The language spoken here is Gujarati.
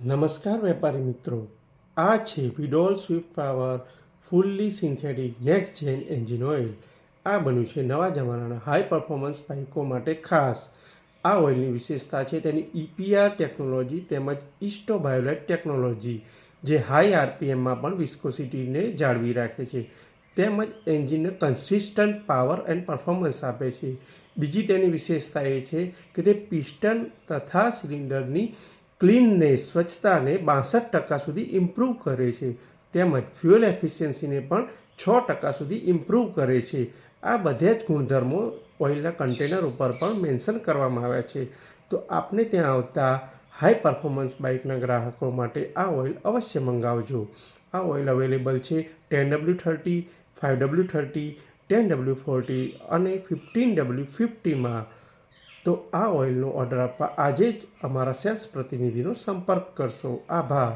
નમસ્કાર વેપારી મિત્રો, આ છે Veedol Swift Power fully synthetic next gen engine oil. આ બન્યું છે નવા જમાનાના હાઈ પરફોર્મન્સ બાઇકો માટે ખાસ. આ ઓઇલની વિશેષતા છે તેની EPR ટેકનોલોજી તેમજ ઇસ્ટોબાયોલેટ ટેકનોલોજી, જે હાઈ આરપીએમમાં પણ વિસ્કોસિટીને જાળવી રાખે છે તેમજ એન્જિનને કન્સિસ્ટન્ટ પાવર એન્ડ પરફોર્મન્સ આપે છે. બીજી તેની વિશેષતા એ છે કે તે પિસ્ટન તથા સિલિન્ડરની ક્લીનનેસ સ્વચ્છતાને 62% સુધી ઇમ્પ્રૂવ કરે છે તેમજ ફ્યુઅલ એફિશિયન્સીને પણ 6% સુધી ઇમ્પ્રૂવ કરે છે. આ બધા જ ગુણધર્મો ઓઇલના કન્ટેનર ઉપર પણ મેન્શન કરવામાં આવ્યા છે. તો આપને ત્યાં આવતા હાઈ પરફોર્મન્સ બાઇકના ગ્રાહકો માટે આ ઓઇલ અવશ્ય મંગાવજો. આ ઓઇલ અવેલેબલ છે 10W30, 5W30, 10W40 અને 15W50માં. તો આ ઓઇલનો ઓર્ડર આપવા આજે જ અમારા સેલ્સ પ્રતિનિધિનો સંપર્ક કરશો. આભાર.